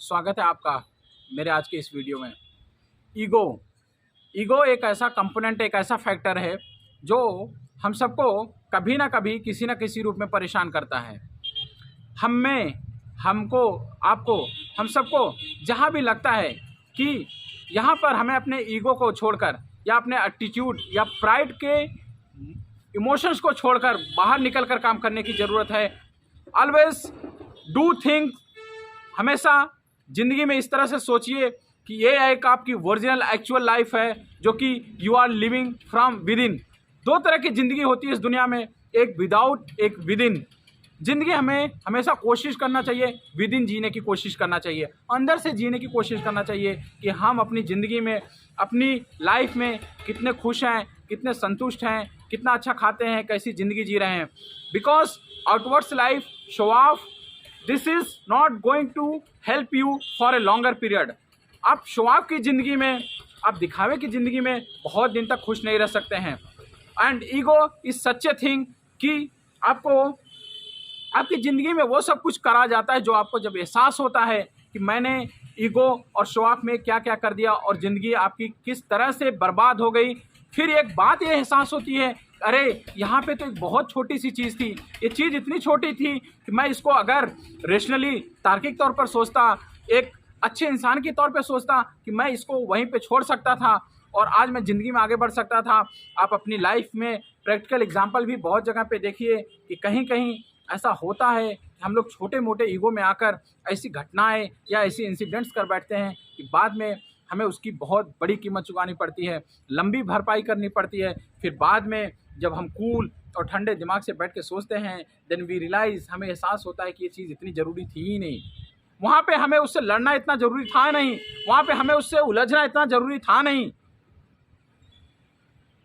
स्वागत है आपका मेरे आज के इस वीडियो में। ईगो एक ऐसा कंपोनेंट, एक ऐसा फैक्टर है जो हम सबको कभी ना कभी किसी ना किसी रूप में परेशान करता है। हम में, हमको, आपको, हम सबको जहाँ भी लगता है कि यहाँ पर हमें अपने ईगो को छोड़कर या अपने एटीट्यूड या प्राइड के इमोशंस को छोड़कर बाहर निकल कर काम करने की ज़रूरत है। ऑलवेज डू थिंक, हमेशा ज़िंदगी में इस तरह से सोचिए कि ये एक आपकी ओरिजिनल एक्चुअल लाइफ है जो कि you are living from within. दो तरह की ज़िंदगी होती है इस दुनिया में, एक विदाउट, एक विद इन। ज़िंदगी हमें हमेशा कोशिश करना चाहिए, विद इन जीने की कोशिश करना चाहिए, अंदर से जीने की कोशिश करना चाहिए कि हम अपनी ज़िंदगी में, अपनी लाइफ में कितने खुश हैं, कितने संतुष्ट हैं, कितना अच्छा खाते हैं, कैसी ज़िंदगी जी रहे हैं। Because outwards life show off, this is not going to help you for a longer period. आप शो ऑफ की ज़िंदगी में, आप दिखावे की ज़िंदगी में बहुत दिन तक खुश नहीं रह सकते हैं। And ego is such a thing कि आपको आपकी ज़िंदगी में वो सब कुछ करा जाता है जो आपको जब एहसास होता है कि मैंने ईगो और शो ऑफ में क्या क्या कर दिया और ज़िंदगी आपकी किस तरह से बर्बाद हो गई। फिर एक बात ये एहसास होती है, अरे यहाँ पे तो एक बहुत छोटी सी चीज़ थी, ये चीज़ इतनी छोटी थी कि मैं इसको अगर रेशनली, तार्किक तौर पर सोचता, एक अच्छे इंसान के तौर पे सोचता कि मैं इसको वहीं पे छोड़ सकता था और आज मैं ज़िंदगी में आगे बढ़ सकता था। आप अपनी लाइफ में प्रैक्टिकल एग्जांपल भी बहुत जगह पे देखिए कि कहीं कहीं ऐसा होता है कि हम लोग छोटे मोटे ईगो में आकर ऐसी घटनाएं या ऐसी इंसिडेंट्स कर बैठते हैं कि बाद में हमें उसकी बहुत बड़ी कीमत चुकानी पड़ती है, लंबी भरपाई करनी पड़ती है। फिर बाद में जब हम कूल और ठंडे दिमाग से बैठ के सोचते हैं, देन वी रियलाइज़, हमें एहसास होता है कि ये चीज़ इतनी ज़रूरी थी ही नहीं। वहाँ पे हमें उससे लड़ना इतना ज़रूरी था नहीं, वहाँ पे हमें उससे उलझना इतना ज़रूरी था नहीं,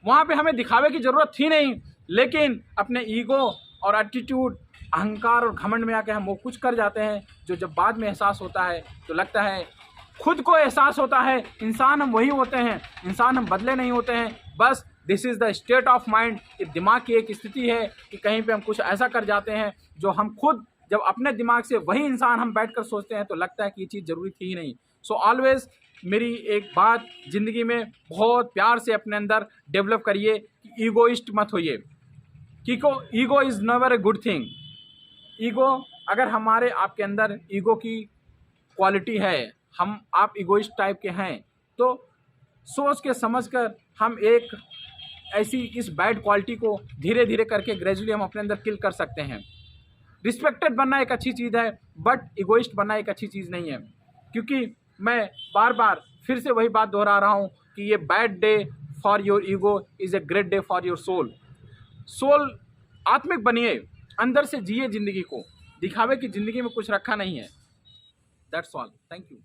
वहाँ पे हमें दिखावे की ज़रूरत थी नहीं। लेकिन अपने ईगो और एटीट्यूड, अहंकार और घमंड में आके हम वो कुछ कर जाते हैं जो जब बाद में एहसास होता है तो लगता है, खुद को एहसास होता है इंसान हम वही होते हैं, इंसान हम बदले नहीं होते हैं। बस this is the state of mind, ये दिमाग की एक स्थिति है कि कहीं पे हम कुछ ऐसा कर जाते हैं जो हम खुद जब अपने दिमाग से वही इंसान हम बैठकर सोचते हैं तो लगता है कि ये चीज़ ज़रूरी थी ही नहीं। सो ऑलवेज मेरी एक बात, ज़िंदगी में बहुत प्यार से अपने अंदर डेवलप करिए कि ईगोइस्ट मत होइए, कि ego is never a good thing. Ego, अगर हमारे आपके अंदर ईगो की क्वालिटी है, आप ईगोइस्ट टाइप के हैं, तो सोच के समझ कर हम एक ऐसी इस बैड क्वालिटी को धीरे धीरे करके ग्रेजुअली हम अपने अंदर किल कर सकते हैं। रिस्पेक्टेड बनना एक अच्छी चीज़ है, बट ईगोइस्ट बनना एक अच्छी चीज़ नहीं है। क्योंकि मैं बार बार फिर से वही बात दोहरा रहा हूँ कि ये bad day for your ego is a great day for your soul. आत्मिक बनिए, अंदर से जिए ज़िंदगी को, दिखावे की ज़िंदगी में कुछ रखा नहीं है। That's all, thank you.